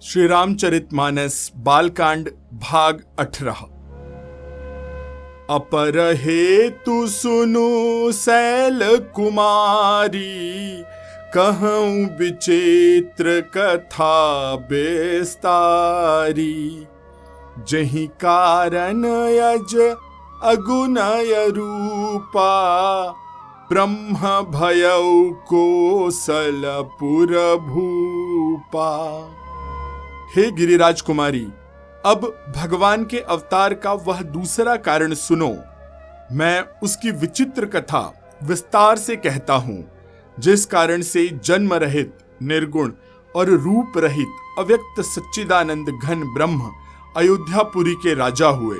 श्री रामचरितमानस बालकांड भाग 18। अपर हेतु सुनु शैल कुमारी, कहूँ विचित्र कथा बेस्तारी। जहि कारण यज अगुनय रूपा, ब्रह्म भयउ कोसलपुर भूपा। हे गिरिराज कुमारी, अब भगवान के अवतार का वह दूसरा कारण सुनो। मैं उसकी विचित्र कथा विस्तार से कहता हूं, जिस कारण से जन्म रहित, निर्गुण और रूप रहित अव्यक्त सच्चिदानंद घन ब्रह्म अयोध्यापुरी के राजा हुए।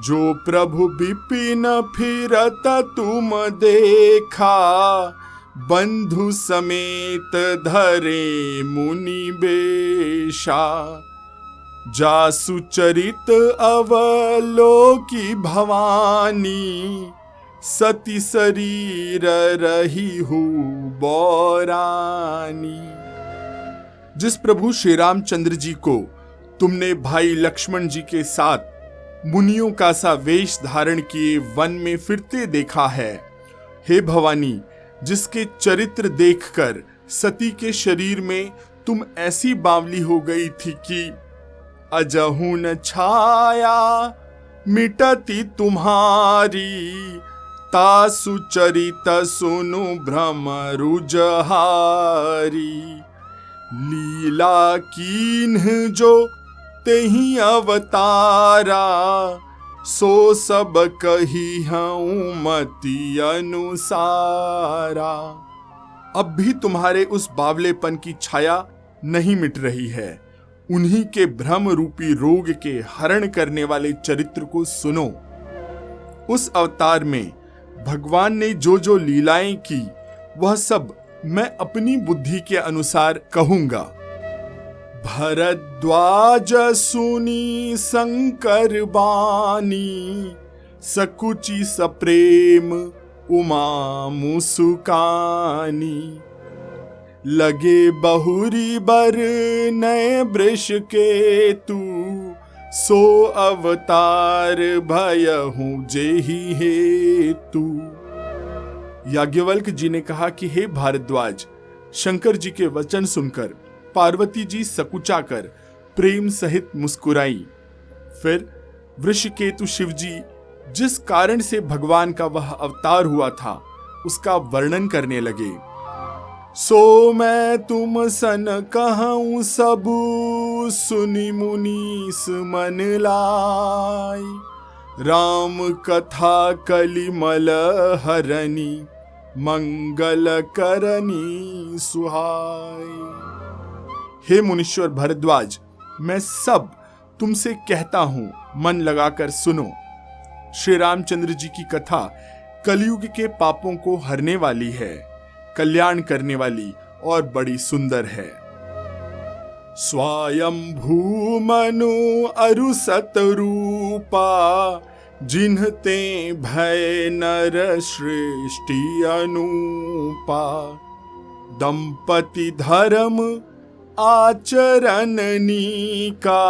जो प्रभु विपिन फिरत तुम देखा, बंधु समेत धरे मुनि बेशा। जासु चरित अवलोकी भवानी, सती शरीर रही हूँ बौरानी। जिस प्रभु श्री रामचंद्र जी को तुमने भाई लक्ष्मण जी के साथ मुनियों का सा वेश धारण किए वन में फिरते देखा है, हे भवानी, जिसके चरित्र देखकर सती के शरीर में तुम ऐसी बावली हो गई थी कि अजहु न छाया मिटती तुम्हारी। तासु चरित सुनु भ्रमरु जहारी। लीला कीन्ह जो तेहि अवतारा, सो सब कही हूँ मति अनुसारा। अब भी तुम्हारे उस बावलेपन की छाया नहीं मिट रही है। उन्हीं के भ्रम रूपी रोग के हरण करने वाले चरित्र को सुनो। उस अवतार में भगवान ने जो जो लीलाएं की, वह सब मैं अपनी बुद्धि के अनुसार कहूंगा। भरद्वाज सुनी शंकर बानी, सकुचि सप्रेम उमा मुसुकानी। लगे बहुरी बर नए वृष के तू, सो अवतार भयहु जेहि हेतु। याज्ञवल्क्य जी ने कहा कि हे भारद्वाज, शंकर जी के वचन सुनकर पार्वती जी सकुचा कर प्रेम सहित मुस्कुराई। फिर वृषकेतु शिव जी जिस कारण से भगवान का वह अवतार हुआ था, उसका वर्णन करने लगे। सो मैं तुम सन कहूँ सबू, सुनि मुनीस मन लाई। राम कथा कलिमल हरनी, मंगल करनी सुहाई। हे मुनीश्वर भरद्वाज, मैं सब तुमसे कहता हूं, मन लगाकर सुनो। श्री रामचंद्र जी की कथा कलयुग के पापों को हरने वाली है, कल्याण करने वाली और बड़ी सुंदर है। स्वयंभू मनु अरु सतरूपा, जिन्हते भय नर सृष्टि अनुपा। दंपति धर्म आचरणनी का,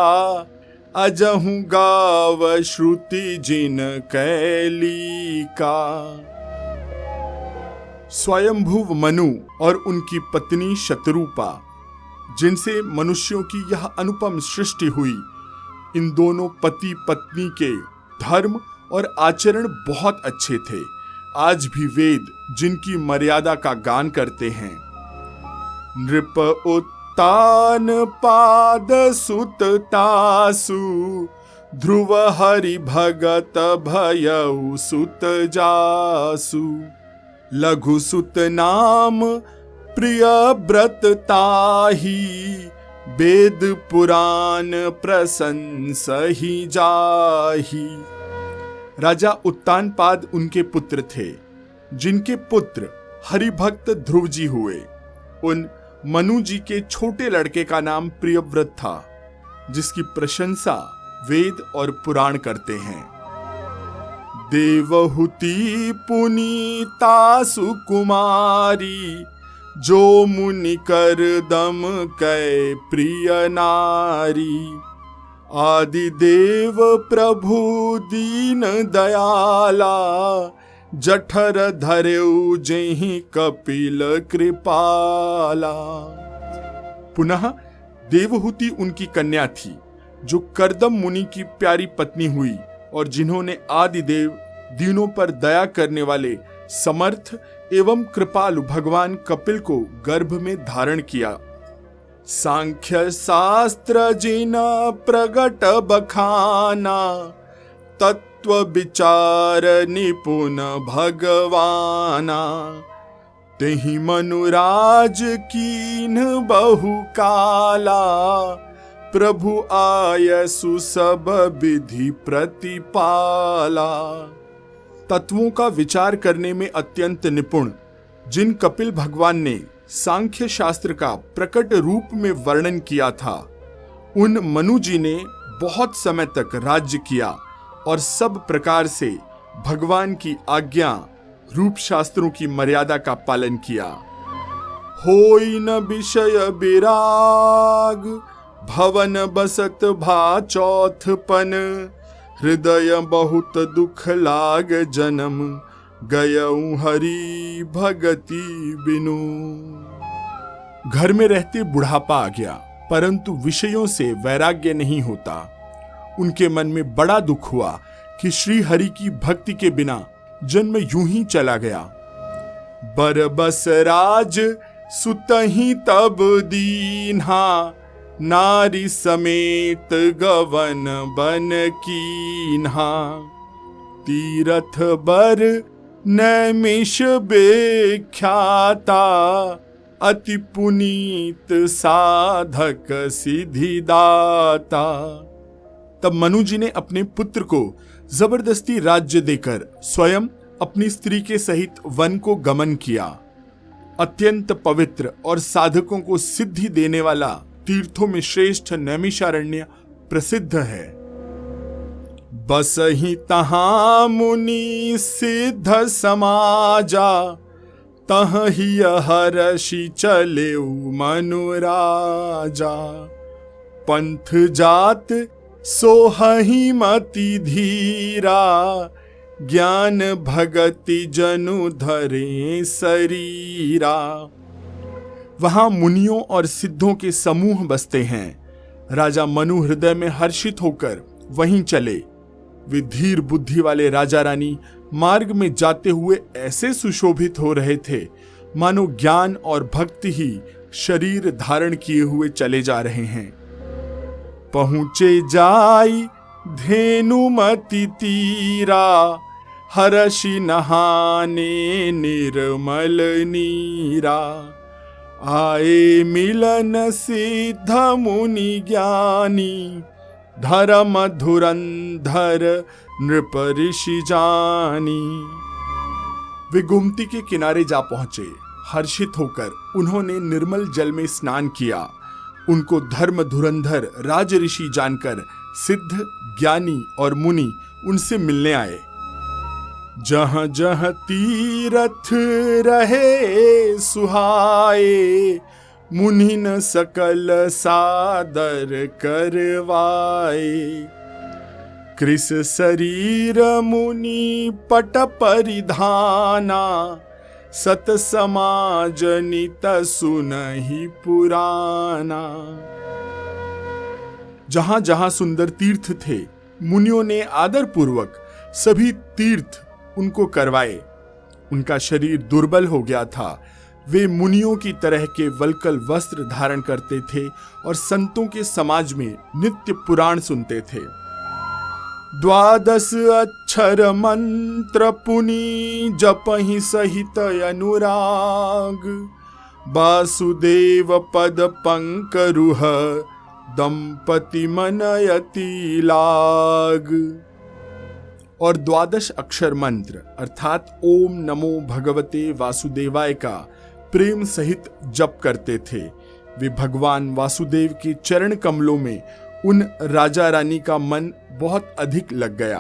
अजहु गाव श्रुति जिन कैली का। स्वयंभुव मनु और उनकी पत्नी शतरूपा, जिनसे मनुष्यों की यह अनुपम सृष्टि हुई, इन दोनों पति पत्नी के धर्म और आचरण बहुत अच्छे थे। आज भी वेद जिनकी मर्यादा का गान करते हैं। नृप उत्तान पाद सुत तासु, ध्रुव हरि भगत भयउ सुत जासु। लघु सुत नाम प्रिय व्रत ताही, वेद पुराण प्रशंसहि जाही। राजा उत्तानपाद उनके पुत्र थे, जिनके पुत्र हरिभक्त ध्रुव जी हुए। उन मनु जी के छोटे लड़के का नाम प्रियव्रत था, जिसकी प्रशंसा वेद और पुराण करते हैं। देवहूति पुनीता सुकुमारी, जो मुनि कर दम कै प्रिय नारी। आदि देव प्रभु दीन दयाला, जठर धर्यु जेहि कपिल कृपाला। पुनः देवहूति उनकी कन्या थी, जो करदम मुनि की प्यारी पत्नी हुई और जिन्होंने आदिदेव दीनों पर दया करने वाले समर्थ एवं कृपालु भगवान कपिल को गर्भ में धारण किया। सांख्य शास्त्र जिन प्रगट बखाना, तत्व विचार निपुण भगवाना। तेहि मनुराज कीन बहु काला, प्रभु आयसु सब विधि प्रतिपाला। तत्वों का विचार करने में अत्यंत निपुण जिन कपिल भगवान ने सांख्य शास्त्र का प्रकट रूप में वर्णन किया था, उन मनु जी ने बहुत समय तक राज्य किया और सब प्रकार से भगवान की आज्ञा रूप शास्त्रों की मर्यादा का पालन किया। होई न विषय विराग, भवन बसत भा चौथपन। हृदय बहुत दुख लाग जन्म, गयऊ हरि भगति बिनु। घर में रहते बुढ़ापा आ गया, परंतु विषयों से वैराग्य नहीं होता। उनके मन में बड़ा दुख हुआ कि श्री हरि की भक्ति के बिना जन्म यूं ही चला गया। बरबस राज सुतहि तब दीन्हा, नारी समेत गवन बन कीन्हा। तीरथ बर नैमिष बेख्याता, अति पुनीत साधक सिद्धिदाता। तब मनु जी ने अपने पुत्र को जबरदस्ती राज्य देकर स्वयं अपनी स्त्री के सहित वन को गमन किया। अत्यंत पवित्र और साधकों को सिद्धि देने वाला तीर्थों में श्रेष्ठ नैमिषारण्य प्रसिद्ध है। बसहि तहां मुनि सिद्ध समाजा, तहि हर्षि चलेउ मनुराजा। पंथ जात सोहहि मति धीरा, ज्ञान भगति जनु धरे शरीरा। वहां मुनियों और सिद्धों के समूह बसते हैं। राजा मनु हृदय में हर्षित होकर वहीं चले। वे धीर बुद्धि वाले राजा रानी मार्ग में जाते हुए ऐसे सुशोभित हो रहे थे, मानो ज्ञान और भक्ति ही शरीर धारण किए हुए चले जा रहे हैं। पहुंचे जाई धेनुमति तीरा, हर्षि नहाने निर्मल नीरा। आए मिलन सिद्ध मुनि ज्ञानी, धर्म धुरंधर नृप ऋषि जानी। वे गोमती के किनारे जा पहुंचे। हर्षित होकर उन्होंने निर्मल जल में स्नान किया। उनको धर्म धुरंधर राज ऋषि जानकर सिद्ध ज्ञानी और मुनि उनसे मिलने आए। जहाँ जहाँ तीरथ रहे सुहाए, मुनिन सकल सादर करवाए। कृस शरीर मुनि पट परिधाना, सत समाज नित सुनहि पुराना। जहां जहां सुंदर तीर्थ थे, मुनियों ने आदर पूर्वक सभी तीर्थ उनको करवाए। उनका शरीर दुर्बल हो गया था। वे मुनियों की तरह के वल्कल वस्त्र धारण करते थे और संतों के समाज में नित्य पुराण सुनते थे। 12 अक्षर मंत्र पुनि जपहि सहित अनुराग, वासुदेव पद पंकरुह दंपति मनयति लाग। और 12 अक्षर मंत्र अर्थात ओम नमो भगवते वासुदेवाय का प्रेम सहित जप करते थे। वे भगवान वासुदेव के चरण कमलों में उन राजा रानी का मन बहुत अधिक लग गया।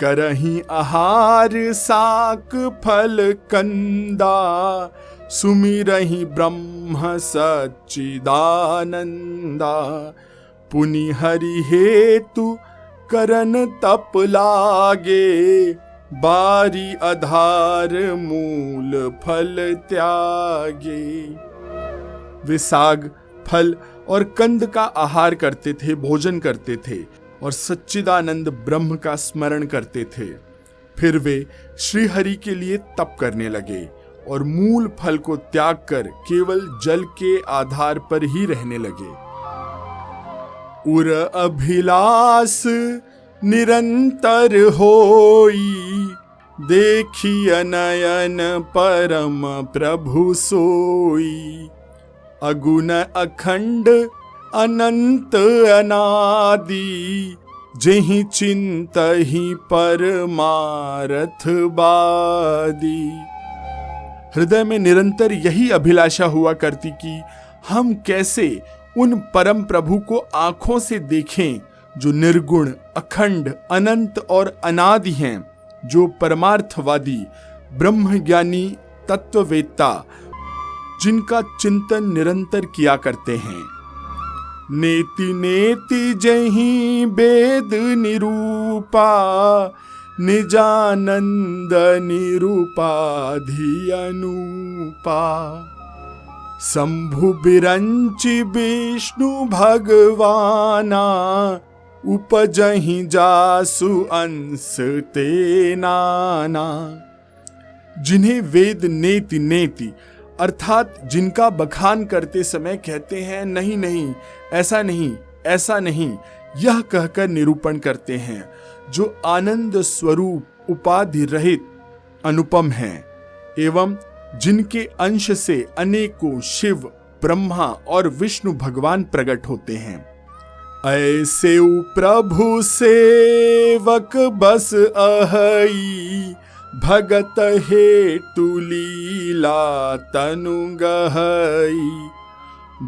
करहीं आहार साक फल कंदा, सुमिरहि ब्रह्म सच्चिदानंदा। पुनि हरि हेतु करन तप लागे, बारी आधार मूल फल त्यागे। वे साग, फल और कंद का आहार करते थे, भोजन करते थे और सच्चिदानंद ब्रह्म का स्मरण करते थे। फिर वे श्री हरि के लिए तप करने लगे और मूल फल को त्याग कर केवल जल के आधार पर ही रहने लगे। उर अभिलाष निरंतर होई, देखिय नयन परम प्रभु सोई। अगुण अखंड अनंत अनादि, जेहि चिंतहि परमारथ बादी। हृदय में निरंतर यही अभिलाषा हुआ करती कि हम कैसे उन परम प्रभु को आंखों से देखें जो निर्गुण, अखंड, अनंत और अनादि हैं, जो परमार्थवादी, ब्रह्मज्ञानी, तत्ववेत्ता, जिनका चिंतन निरंतर किया करते हैं। नेति नेति जहि वेद निरूपा, निजानंद निरूपाधि अनुपा। शंभु बिरंचि विष्णु भगवाना, उपजहि जासु अंश ते नाना। जिन्हें वेद नेति नेति अर्थात जिनका बखान करते समय कहते हैं नहीं नहीं, ऐसा नहीं, ऐसा नहीं, यह कहकर निरूपण करते हैं, जो आनंद स्वरूप उपाधि रहित अनुपम हैं, एवं जिनके अंश से अनेकों शिव, ब्रह्मा और विष्णु भगवान प्रकट होते हैं। ऐसे प्रभु सेवक बस अहई, भगत हेतु लीला तनु गहई।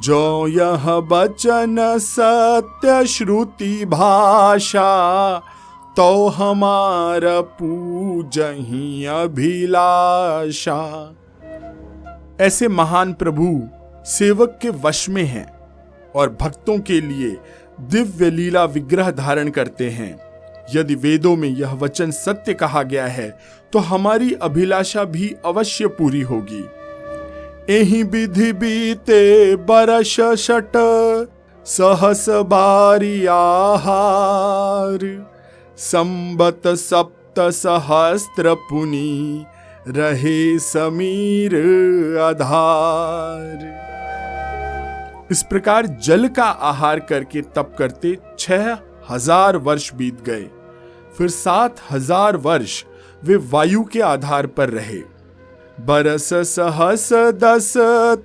जो यह बचन सत्य श्रुति भाषा, तो हमारा पूजहि अभिलाषा। ऐसे महान प्रभु सेवक के वश में हैं और भक्तों के लिए दिव्य लीला विग्रह धारण करते हैं। यदि वेदों में यह वचन सत्य कहा गया है तो हमारी अभिलाषा भी अवश्य पूरी होगी। एहि विधि बीते बरस शट, सहस बारी आहार। संबत सप्त सहस्त्र पुनि, रहे समीर आधार। इस प्रकार जल का आहार करके तप करते 6000 वर्ष बीत गए। फिर 7000 वर्ष वे वायु के आधार पर रहे। बरस सहस 10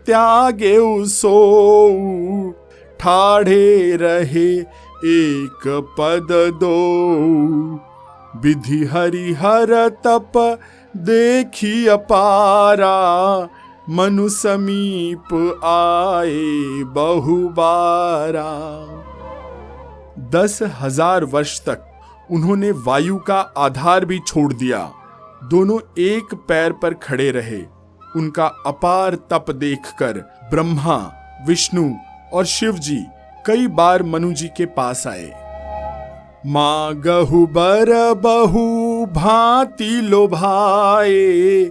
त्यागे सोऊ, ठाढ़े रहे एक पद दो। विधि हरिहर तप देखी अपारा, मनु समीप आए बहुबारा। 10,000 वर्ष तक उन्होंने वायु का आधार भी छोड़ दिया। दोनों एक पैर पर खड़े रहे। उनका अपार तप देखकर ब्रह्मा, विष्णु और शिव जी कई बार मनु जी के पास आए। मागहु बर बहु भांति लोभाए,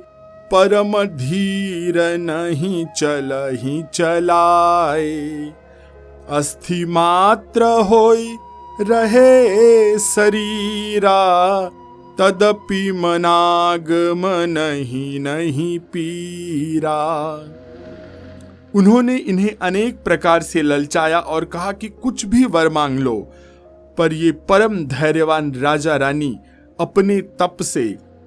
परम धीर नहीं चलहि चलाए। अस्थि मात्र होई रहे शरीरा, तदपि मनागम नहीं पीरा। उन्होंने इन्हें अनेक प्रकार से ललचाया और कहा कि कुछ भी वर मांग लो, पर ये परम धैर्यवान राजा रानी अपने तप से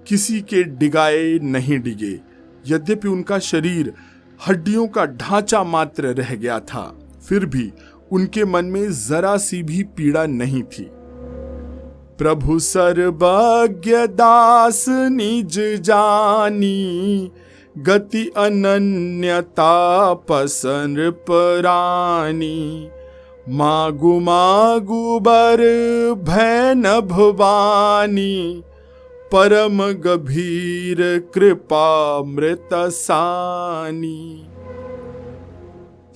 किसी के डिगाए नहीं डिगे। यद्यपि उनका शरीर हड्डियों का ढांचा मात्र रह गया था, फिर भी उनके मन में जरा सी भी पीड़ा नहीं थी। प्रभु सर्वज्ञ दास निज जानी, गति अनन्यता पसन परानी। मागु मागु बर भैन भवानी, परम गंभीर कृपामृत सानी।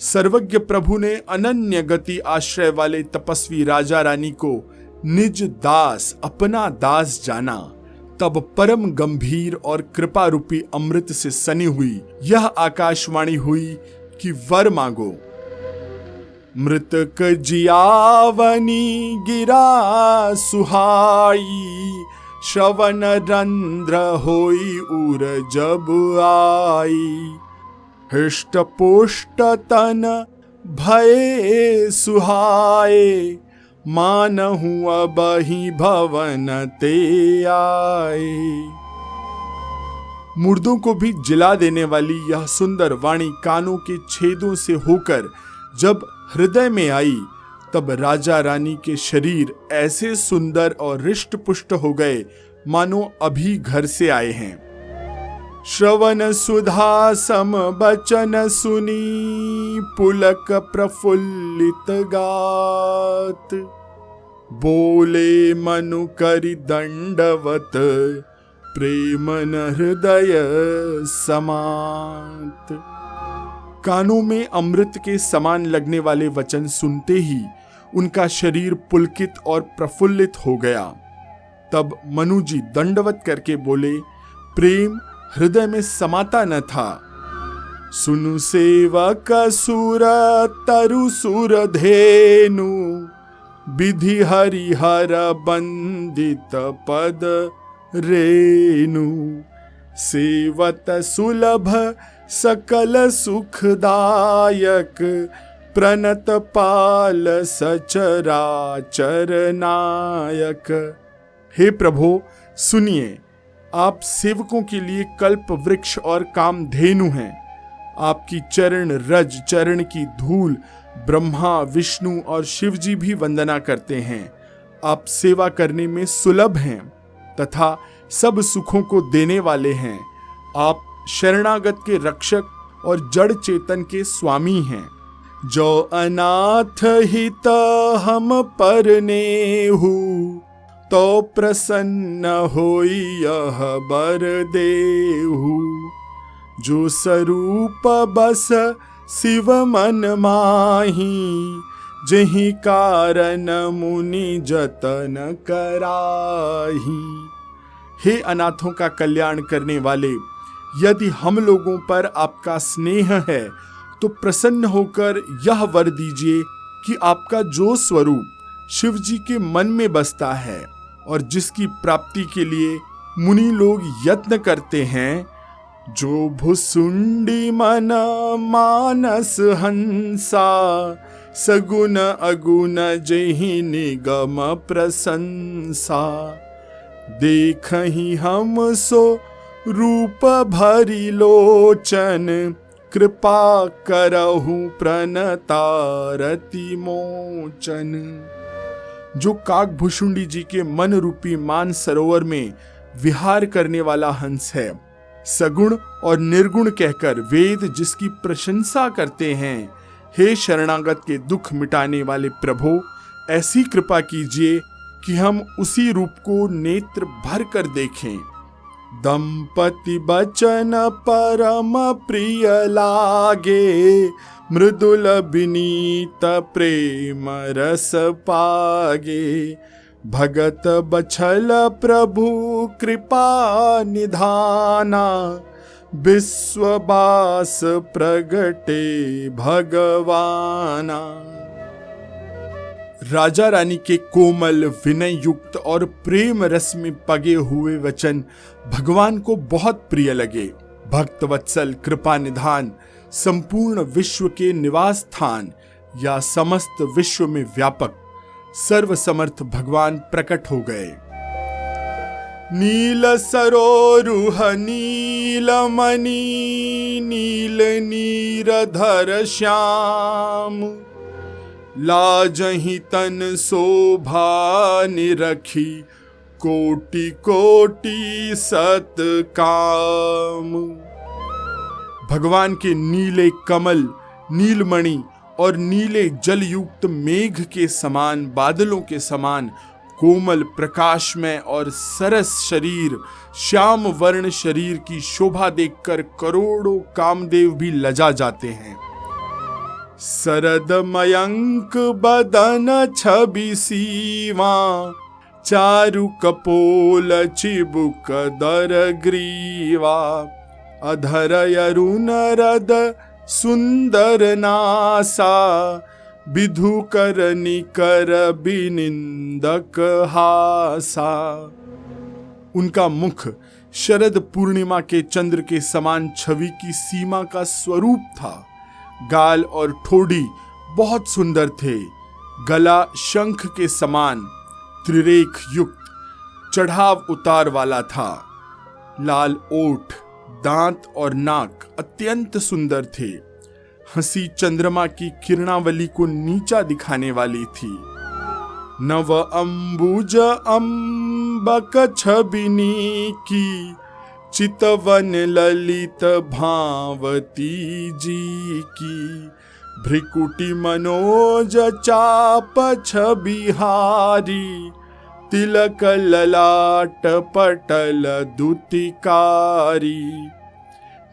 सर्वज्ञ प्रभु ने अनन्य गति आश्रय वाले तपस्वी राजा रानी को निज दास, अपना दास जाना। तब परम गंभीर और कृपा रूपी अमृत से सनी हुई यह आकाशवाणी हुई कि वर मांगो। मृतक जियावनी गिरा सुहाई, श्रवण रंध्र होई उर जब आई। हृष्ट पुष्ट तन भये सुहाए, मानहु अब ही भवन ते आए। मुर्दों को भी जिला देने वाली यह सुंदर वाणी कानों के छेदों से होकर जब हृदय में आई, तब राजा रानी के शरीर ऐसे सुंदर और हृष्ट पुष्ट हो गए मानो अभी घर से आए हैं। श्रवण सुधा सम बचन सुनी, पुलक प्रफुल्लित गात। बोले मनु करि दंडवत, प्रेम न हृदय समात। कानों में अमृत के समान लगने वाले वचन सुनते ही उनका शरीर पुलकित और प्रफुल्लित हो गया। तब मनु जी दंडवत करके बोले, प्रेम हृदय में समाता न था। सुनु सेवक सुर तरु सुर धेनु, विधि हरिहर बंदित पद रेनु। सेवत सुलभ सकल सुखदायक, प्रणत पाल सचराचर नायक। हे प्रभु सुनिए, आप सेवकों के लिए कल्प वृक्ष और कामधेनु हैं। आपकी चरण रज चरण की धूल ब्रह्मा, विष्णु और शिव जी भी वंदना करते हैं। आप सेवा करने में सुलभ हैं तथा सब सुखों को देने वाले हैं। आप शरणागत के रक्षक और जड़ चेतन के स्वामी हैं। जो अनाथ हित हम परनेहु, तो प्रसन्न होई यह बर देहु। जो स्वरूप बस शिव मन माही, जहि कारण मुनि जतन कराही। हे अनाथों का कल्याण करने वाले, यदि हम लोगों पर आपका स्नेह है तो प्रसन्न होकर यह वर दीजिए कि आपका जो स्वरूप शिव जी के मन में बसता है और जिसकी प्राप्ति के लिए मुनि लोग यत्न करते हैं, जो भुसुंडी मन मानस हंसा, सगुन अगुण जहि निगम प्रशंसा। देखहि हम सो रूप भरी लोचन, कृपा करहु प्रणतारति मोचन। जो काकभुशुंडी जी के मन रूपी मान सरोवर में विहार करने वाला हंस है, सगुण और निर्गुण कहकर वेद जिसकी प्रशंसा करते हैं, हे शरणागत के दुख मिटाने वाले प्रभु, ऐसी कृपा कीजिए कि हम उसी रूप को नेत्र भर कर देखें। दंपति बचन परम प्रिय लागे, मृदुल विनीत प्रेम रस पागे। भगत बछल प्रभु कृपा निधाना, विश्ववास प्रगटे भगवाना। राजा रानी के कोमल, विनय युक्त और प्रेम रस में पगे हुए वचन भगवान को बहुत प्रिय लगे। भक्त वत्सल, कृपा निधान, संपूर्ण विश्व के निवास स्थान या समस्त विश्व में व्यापक सर्वसमर्थ भगवान प्रकट हो गए। नील सरोरुह नीलमणि, नील नीरधर श्याम। लाजहि तन शोभा निरखी, कोटि कोटि सत काम। भगवान के नीले कमल, नीलमणि और नीले जलयुक्त मेघ के समान, बादलों के समान कोमल प्रकाशमय और सरस शरीर, श्याम वर्ण शरीर की शोभा देखकर करोड़ों कामदेव भी लजा जाते हैं। सरद मयंक बदन छवि सीवा, चारु कपोल चिबुक दर ग्रीवा, अधर अरुण रद सुंदर नासा, विधु कर निकर बिनिंदक हासा। उनका मुख शरद पूर्णिमा के चंद्र के समान छवि की सीमा का स्वरूप था। गाल और ठोड़ी बहुत सुंदर थे। गला शंख के समान त्रिरेख युक्त चढ़ाव उतार वाला था। लाल ओठ, दांत और नाक अत्यंत सुंदर थे। हंसी चंद्रमा की किरणावली को नीचा दिखाने वाली थी। नव अंबुज अम्बक छबिनी की, चितवन ललित भावती जी की, भ्रिकुटी मनोज चाप छबिहारी, तिलक ललाट पटल दुतिकारी।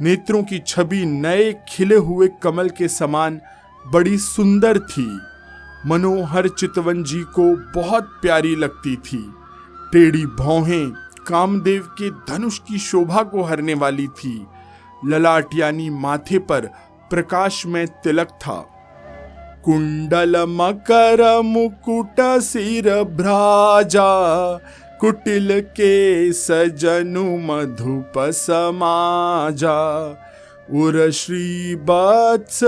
नेत्रों की छवि नए खिले हुए कमल के समान बड़ी सुंदर थी। मनोहर चितवन जी को बहुत प्यारी लगती थी। टेढ़ी भौहें कामदेव के धनुष की शोभा को हरने वाली थी। ललाट यानी माथे पर प्रकाश में तिलक था। कुंडल मकर मुकुट सिर भ्राजा, कुटिल के सजनु मधुप समाजा, उर श्री वत्स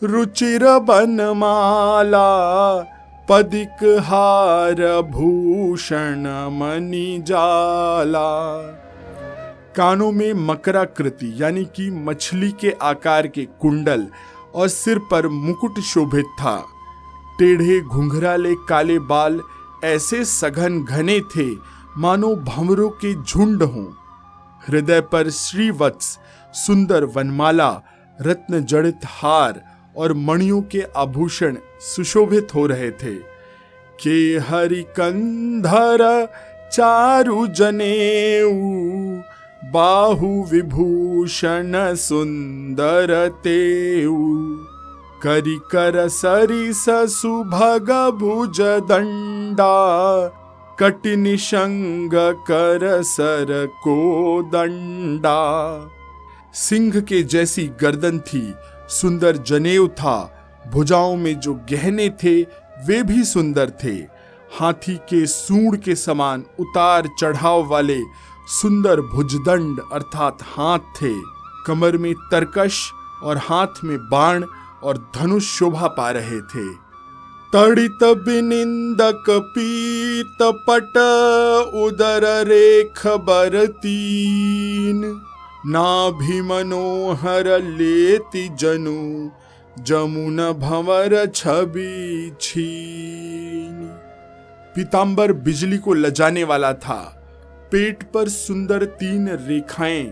रुचिर बनमाला, पदिक हार भूषण मणि जाला। कानों में मकराकृति यानी कि मछली के आकार के कुंडल और सिर पर मुकुट शोभित था। टेढ़े घुंघराले काले बाल ऐसे सघन घने थे मानो भंवरों के झुंड हों। हृदय पर श्रीवत्स, सुंदर वनमाला, रत्न जड़ित हार और मणियों के आभूषण सुशोभित हो रहे थे। के हरि कंधर चारु जनेऊ, बाहु विभूषण सुंदर तेऊ, करि कर सरिस सुभग भुज दंडा, कटि निशंग कर सर को दंडा। सिंह के जैसी गर्दन थी, सुंदर जनेऊ था। भुजाओं में जो गहने थे वे भी सुंदर थे। हाथी के सूंड के समान उतार चढ़ाव वाले सुंदर भुजदंड अर्थात हाथ थे। कमर में तरकश और हाथ में बाण और धनुष शोभा पा रहे थे। तड़ित बिनिंदक पीत पट, उदर रेख बरतीन, नाभि मनोहर लेति जनु, जमुन भंवर छवि छीन। पीतांबर बिजली को लजाने वाला था। पेट पर सुंदर 3 रेखाएं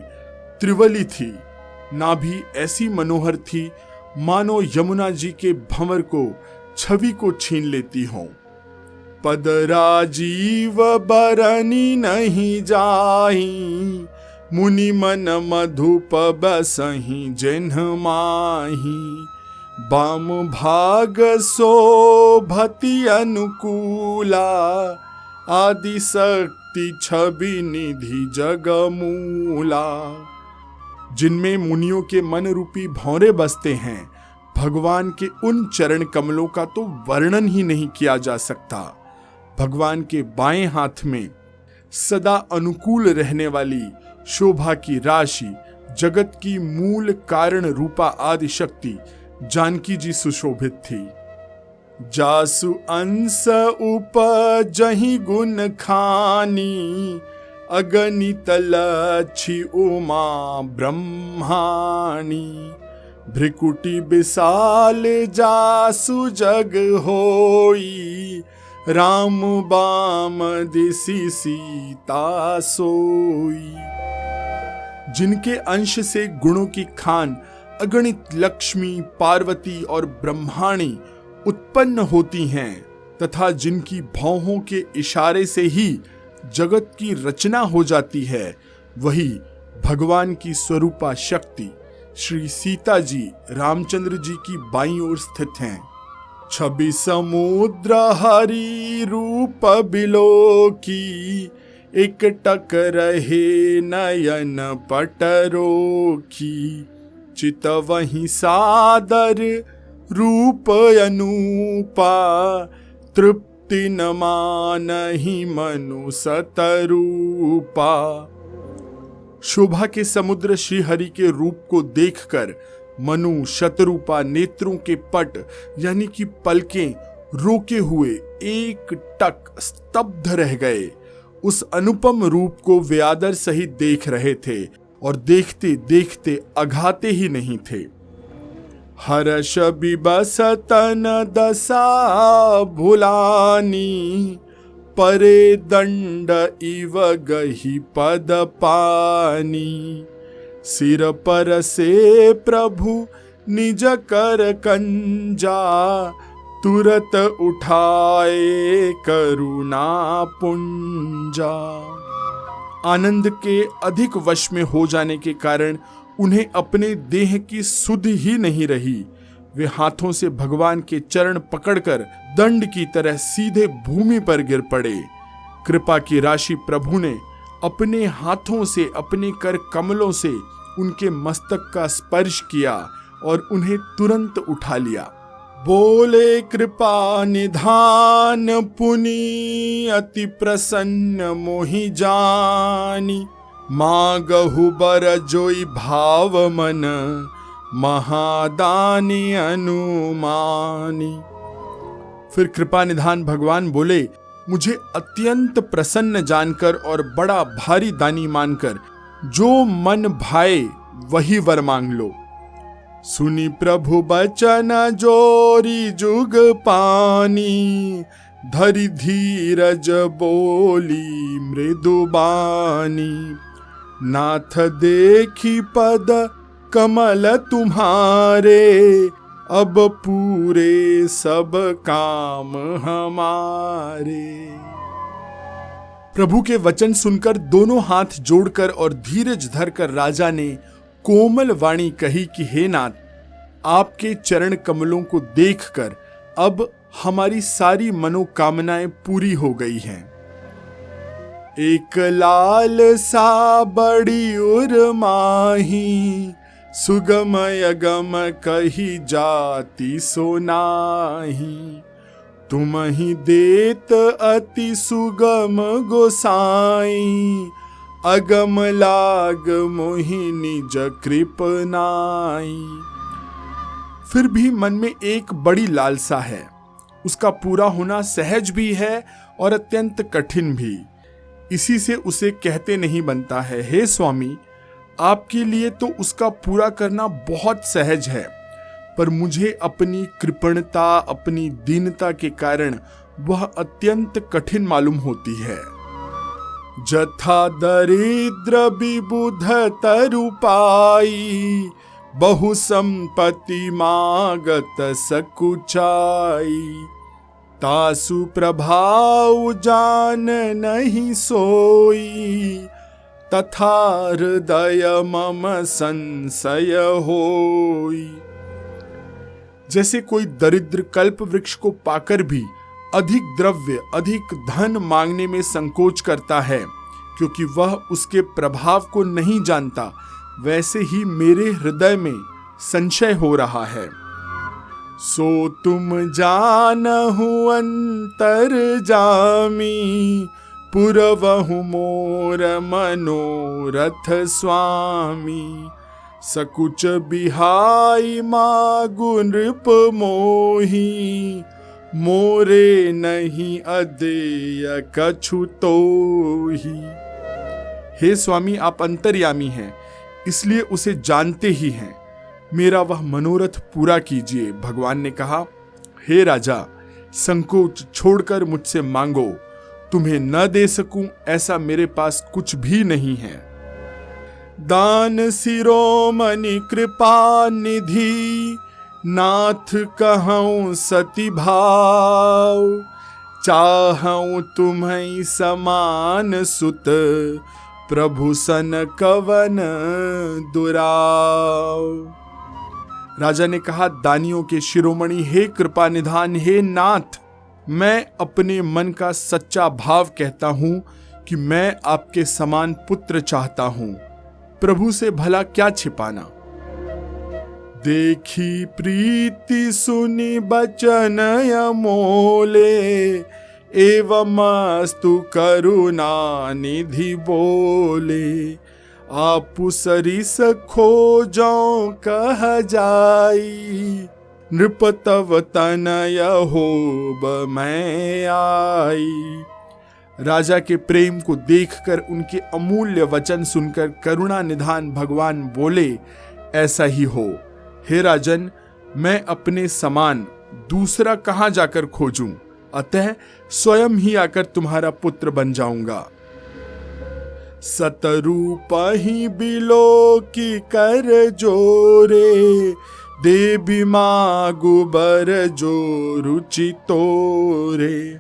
त्रिवली थी। नाभि ऐसी मनोहर थी मानो यमुना जी के भंवर को, छवि को छीन लेती हो। पद राजीव बरनी नहीं जाही, मुनि मन मधुप बसही जिन्ह माही, बाम भाग शोभति अनुकूला, आदि शक्ति छवि निधि जगमूला। जिनमें मुनियों के मन रूपी भौरे बसते हैं, भगवान के उन चरण कमलों का तो वर्णन ही नहीं किया जा सकता। भगवान के बाएं हाथ में सदा अनुकूल रहने वाली शोभा की राशि, जगत की मूल कारण रूपा आदि शक्ति जानकी जी सुशोभित थी। जासु अंश उपजहि गुण खानी, अगणित लक्षी उमा ब्रह्माणी, भ्रिकुटी विशाल जासु जग होई, राम बाम दिसि सीता सोई। जिनके अंश से गुणों की खान अगणित लक्ष्मी, पार्वती और ब्रह्माणी उत्पन्न होती हैं, तथा जिनकी भौहों के इशारे से ही जगत की रचना हो जाती है, वही भगवान की स्वरूपा शक्ति श्री सीता जी रामचंद्र जी की बाईं ओर स्थित हैं। छवि समुद्र हरि रूप बिलो की, एक टक रहे नयन पटरो की। चित वही सादर रूप अनूपा, तृप्ति न मानहि मनु सतरूपा। शोभा के समुद्र श्री हरि के रूप को देखकर मनु शतरूपा नेत्रों के पट यानी कि पलकें रोके हुए एक टक स्तब्ध रह गए। उस अनुपम रूप को वे आदर सहित देख रहे थे और देखते देखते अघाते ही नहीं थे। हर्ष बिबस तन दशा भुलानी, परे दंड इव गही पद पानी। सिर पर से प्रभु निज कर कंजा, तुरत उठाए करुणा पुंजा। आनंद के अधिक वश में हो जाने के कारण उन्हें अपने देह की सुध ही नहीं रही। वे हाथों से भगवान के चरण पकड़कर दंड की तरह सीधे भूमि पर गिर पड़े। कृपा की राशि प्रभु ने अपने हाथों से, अपने कर कमलों से उनके मस्तक का स्पर्श किया और उन्हें तुरंत उठा लिया। बोले कृपा निधान पुनि, अति प्रसन्न मोहि जानी। मांगहु बर जोई भाव मन, महादानी अनुमानी। फिर कृपा निधान भगवान बोले, मुझे अत्यंत प्रसन्न जानकर और बड़ा भारी दानी मानकर जो मन भाए वही वर मांग लो। सुनी प्रभु बचन जोरी जुग पानी, धरि धीरज बोली मृदुबानी। नाथ देखी पद कमल तुम्हारे, अब पूरे सब काम हमारे। प्रभु के वचन सुनकर दोनों हाथ जोड़कर और धीरज धरकर राजा ने कोमल वाणी कही कि हे नाथ, आपके चरण कमलों को देखकर अब हमारी सारी मनोकामनाएं पूरी हो गई हैं। एक लाल सा बड़ी उर्माही, सुगमय गम कही जाति सोनाही। तुम ही देत अति सुगम गोसाई, अगम लाग मोहि निज कृपनाई। फिर भी मन में एक बड़ी लालसा है, उसका पूरा होना सहज भी है और अत्यंत कठिन भी। इसी से उसे कहते नहीं बनता है। हे स्वामी, आपके लिए तो उसका पूरा करना बहुत सहज है, पर मुझे अपनी कृपणता, अपनी दीनता के कारण वह अत्यंत कठिन मालूम होती है। जथा दरिद्र विबुध तरुपाई, बहु संपत्ति मागत सकुचाई। तासु प्रभाव जान नहीं सोई, तथा हृदय मम संशय होई। जैसे कोई दरिद्र कल्प वृक्ष को पाकर भी अधिक द्रव्य, अधिक धन मांगने में संकोच करता है क्योंकि वह उसके प्रभाव को नहीं जानता, वैसे ही मेरे हृदय में संशय हो रहा है। सो तुम जानहु अंतर जामी, पुरवहु मोर मनोरथ स्वामी। सकुच बिहाई मागु नृप मोही, मोरे नहीं अदेय कछु तोही। हे स्वामी, आप अंतर्यामी हैं, इसलिए उसे जानते ही हैं। मेरा वह मनोरथ पूरा कीजिए। भगवान ने कहा, हे राजा, संकोच छोड़कर मुझसे मांगो। तुम्हें न दे सकूं ऐसा मेरे पास कुछ भी नहीं है। दान शिरोमणि कृपा निधि, नाथ कहूं सती भाव। चाहूं तुम्हें समान सुत, प्रभु सन कवन दुराव। राजा ने कहा, दानियों के शिरोमणि, हे कृपा निधान, हे नाथ, मैं अपने मन का सच्चा भाव कहता हूं कि मैं आपके समान पुत्र चाहता हूं। प्रभु से भला क्या छिपाना। देखी प्रीति सुनी बचन अमोले, एवमस्तु करुणा निधि बोले। आपु सरिस खोजो कह जाई, नृप तव तनय होब मैं आई। राजा के प्रेम को देखकर, उनके अमूल्य वचन सुनकर करुणा निधान भगवान बोले, ऐसा ही हो। हे राजन, मैं अपने समान दूसरा कहां जाकर खोजूं, अतः स्वयं ही आकर तुम्हारा पुत्र बन जाऊंगा। सतरूप ही बिलो की कर जोरे, देवी मागु बर जो रुचि तोरे।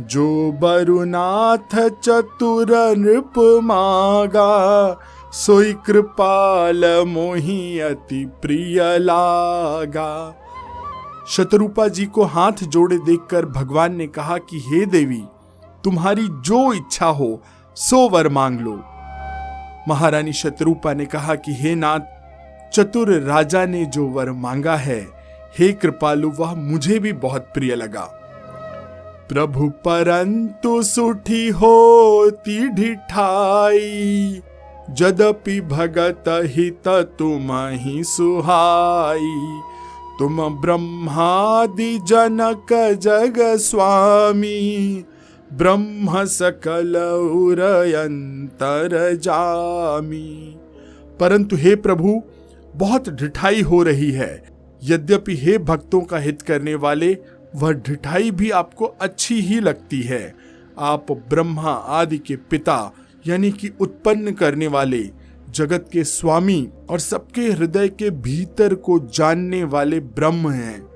जो बरुनाथ चतुर नृप मागा, सोई कृपाल मोहि अति प्रिय लागा। शतरूपा जी को हाथ जोड़े देखकर भगवान ने कहा कि हे देवी, तुम्हारी जो इच्छा हो सो वर मांग लो। महारानी शतरूपा ने कहा कि हे नाथ, चतुर राजा ने जो वर मांगा है, हे कृपालु, वह मुझे भी बहुत प्रिय लगा। प्रभु परंतु सुठी होती ढिठाई, जदपि भगत हित तुम ही सुहाई। तुम ब्रह्मादि जनक जग स्वामी, ब्रह्म सकल उरयंतर जामी। परंतु हे प्रभु, बहुत ढिठाई हो रही है। यद्यपि हे भक्तों का हित करने वाले, वह ढिठाई भी आपको अच्छी ही लगती है। आप ब्रह्मा आदि के पिता यानी कि उत्पन्न करने वाले, जगत के स्वामी और सबके हृदय के भीतर को जानने वाले ब्रह्म हैं।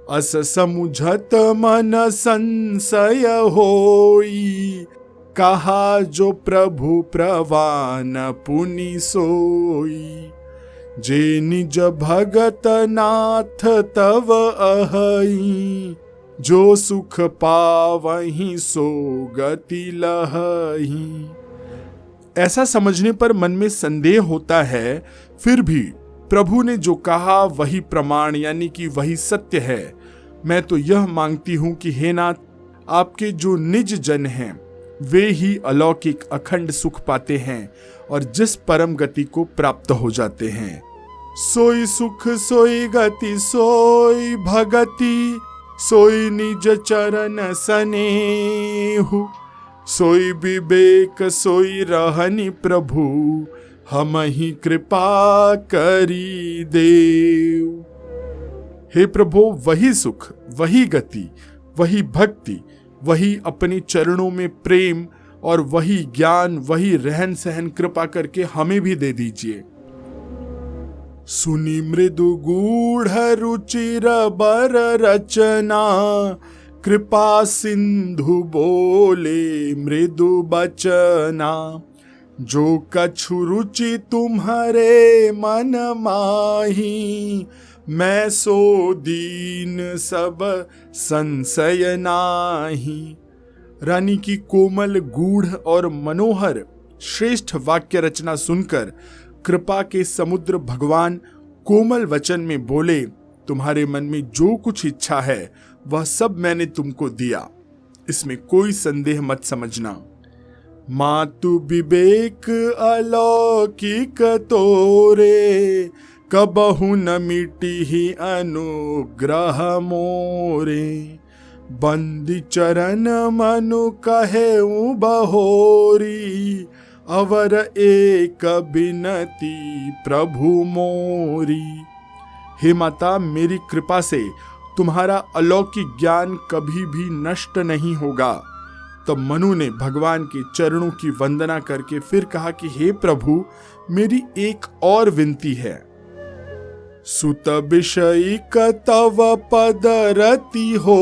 अस समुझत मन संशय होई, कहा जो प्रभु प्रवान पुनि सोई। जे निज भगत नाथ तव अहई, जो सुख पावहीं सो गति लहई। ऐसा समझने पर मन में संदेह होता है, फिर भी प्रभु ने जो कहा वही प्रमाण यानी कि वही सत्य है। मैं तो यह मांगती हूं कि हे नाथ, आपके जो निज जन हैं वे ही अलौकिक अखंड सुख पाते हैं और जिस परम गति को प्राप्त हो जाते हैं। सोई सुख सोई गति सोई भगति, सोई निज चरण सनेहु। सोई विवेक सोई रहनि प्रभु, हम ही कृपा करी देव। हे प्रभु, वही सुख, वही गति, वही भक्ति, वही अपने चरणों में प्रेम और वही ज्ञान, वही रहन सहन कृपा करके हमें भी दे दीजिए। सुनी मृदु गूढ़ रुचिर बर रचना, कृपा सिंधु बोले मृदु बचना। जो कछु रुचि तुम्हारे मन माही, मैं सो दीन सब संशय नाही। रानी की कोमल गूढ़ और मनोहर श्रेष्ठ वाक्य रचना सुनकर कृपा के समुद्र भगवान कोमल वचन में बोले, तुम्हारे मन में जो कुछ इच्छा है वह सब मैंने तुमको दिया, इसमें कोई संदेह मत समझना। मातु विवेक अलौकिक तोरे, कबहु न मिटी ही अनुग्रह मोरे। बंदी चरण मनु कहेउ बहोरी, अवर एक बिनती प्रभु मोरी। हे माता, मेरी कृपा से तुम्हारा अलौकिक ज्ञान कभी भी नष्ट नहीं होगा। तब मनु ने भगवान के चरणों की वंदना करके फिर कहा कि हे प्रभु, मेरी एक और विनती है। सुत विषयिक तव पद रति हो,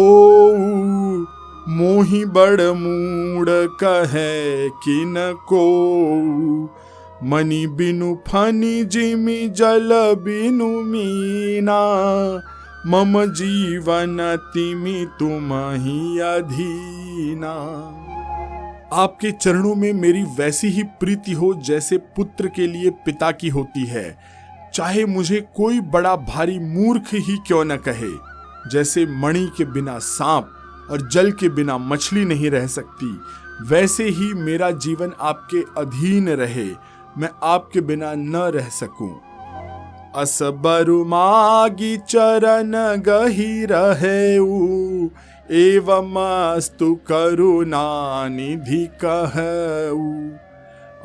मोहि बड़ मूड कहे किन को, मनि बिनु फनि जिमि जल बिनु मीना, मम जीवन तिमि तुम्हि अधीना। आपके चरणों में मेरी वैसी ही प्रीति हो जैसे पुत्र के लिए पिता की होती है, चाहे मुझे कोई बड़ा भारी मूर्ख ही क्यों न कहे। जैसे मणि के बिना सांप और जल के बिना मछली नहीं रह सकती, वैसे ही मेरा जीवन आपके अधीन रहे, मैं आपके बिना न रह सकूं। अस बरु मागी चरण गही रहेऊ, एवमस्तु करुणा निधि कहऊ।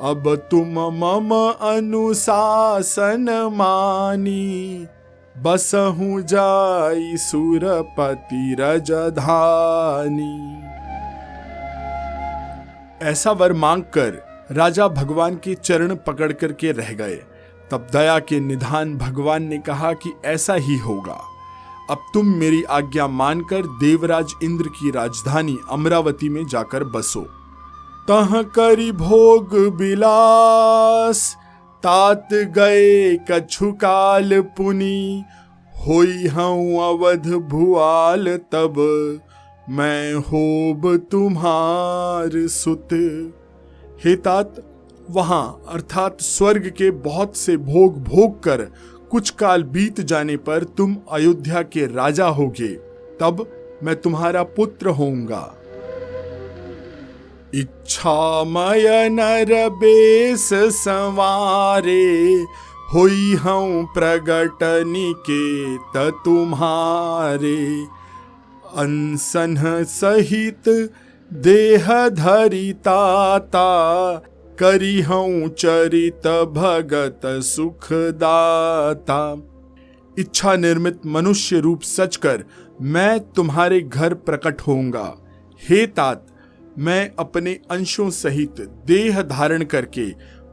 अब तुम मम अनुशासन मानी, बसहु जाई सुरपति रजधानी। ऐसा वर मांगकर राजा भगवान के चरण पकड़ करके रह गए। तब दया के निधान भगवान ने कहा कि ऐसा ही होगा। अब तुम मेरी आज्ञा मानकर देवराज इंद्र की राजधानी अमरावती में जाकर बसो। तह करी भोग बिलास, तात गए कछु काल पुनि, होई हूँ अवध भुआल तब, मैं होब तुम्हार सुत। हे तात, वहां अर्थात स्वर्ग के बहुत से भोग भोग कर कुछ काल बीत जाने पर तुम अयोध्या के राजा होगे, तब मैं तुम्हारा पुत्र होऊंगा। इच्छामय नर बेस संवारे, होई हूँ प्रगट निकेत तुम्हारे। अनसन सहित देह धरि ताता, करी हूँ चरित भगत सुखदाता। इच्छा निर्मित मनुष्य रूप सचकर मैं तुम्हारे घर प्रकट होऊंगा। हे तात, मैं अपने अंशों सहित देह धारण करके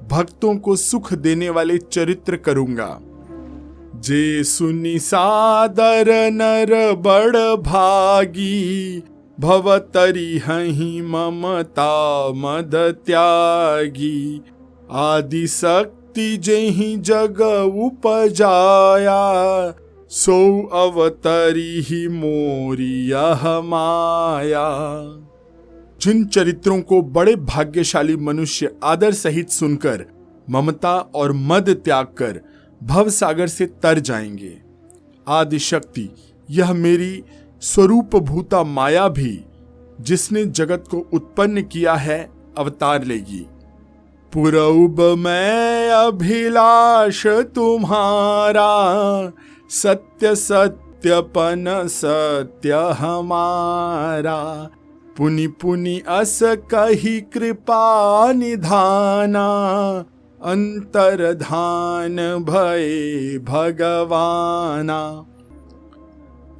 भक्तों को सुख देने वाले चरित्र करूंगा। जे सुनि सादर नर बड़ भागी, भवतरि हहि ममता मद त्यागी। आदि शक्ति जेहि जग उपजाया, सो अवतरी ही मोरी यह माया। जिन चरित्रों को बड़े भाग्यशाली मनुष्य आदर सहित सुनकर ममता और मद त्याग कर भव सागर से तर जाएंगे, आदि शक्ति यह मेरी स्वरूप भूता माया भी, जिसने जगत को उत्पन्न किया है, अवतार लेगी। पुरौब मैं अभिलाष तुम्हारा, सत्य सत्यपन सत्य हमारा। पुनि पुनि अस कही कृपा निधाना, अंतर्धान भये भगवाना।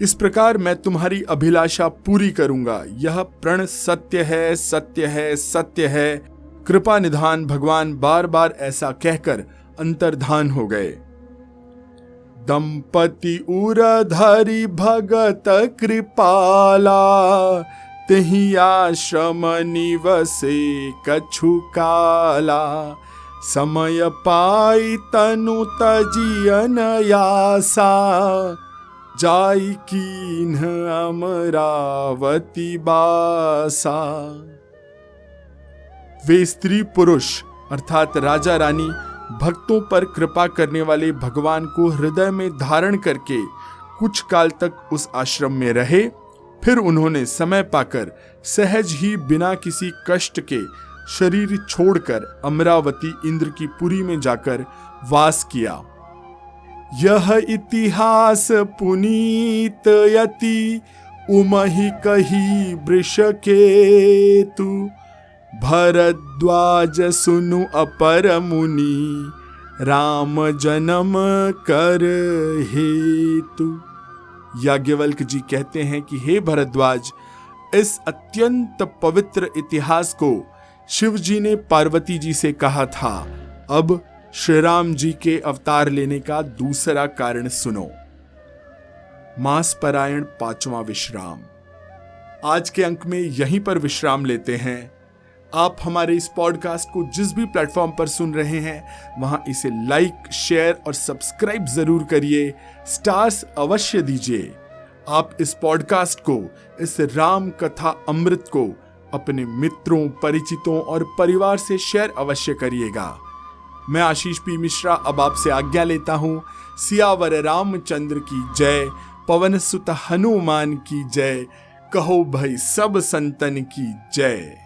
इस प्रकार मैं तुम्हारी अभिलाषा पूरी करूंगा। यह प्रण सत्य है, सत्य है, सत्य है। कृपा निधान भगवान बार बार ऐसा कहकर अंतर्धान हो गए। दंपति उरधरि भगत कृपाला, तिहि आश्रम निवसे कछु काला। समय पाई तनु तजियन यासा, जाई कीन्ह अमरावती बासा। वे स्त्री पुरुष अर्थात राजा रानी भक्तों पर कृपा करने वाले भगवान को हृदय में धारण करके कुछ काल तक उस आश्रम में रहे। फिर उन्होंने समय पाकर सहज ही बिना किसी कष्ट के शरीर छोड़कर अमरावती इंद्र की पुरी में जाकर वास किया। यह इतिहास पुनीत यति, उमहि कही वृषकेतु। भरद्वाज सुनु अपर मुनि, राम जन्म कर हेतु। याज्ञवल्क्य जी कहते हैं कि हे भरद्वाज, इस अत्यंत पवित्र इतिहास को शिव जी ने पार्वती जी से कहा था। अब श्री राम जी के अवतार लेने का दूसरा कारण सुनो। मास परायण 5वां विश्राम। आज के अंक में यहीं पर विश्राम लेते हैं। आप हमारे इस पॉडकास्ट को जिस भी प्लेटफॉर्म पर सुन रहे हैं वहां इसे लाइक, शेयर और सब्सक्राइब जरूर करिए। स्टार्स अवश्य दीजिए। आप इस पॉडकास्ट को, इस राम कथा अमृत को अपने मित्रों, परिचितों और परिवार से शेयर अवश्य करिएगा। मैं आशीष पी मिश्रा अब आपसे आज्ञा लेता हूँ। सियावर रामचंद्र की जय, पवन सुत हनुमान की जय, कहो भाई सब संतन की जय।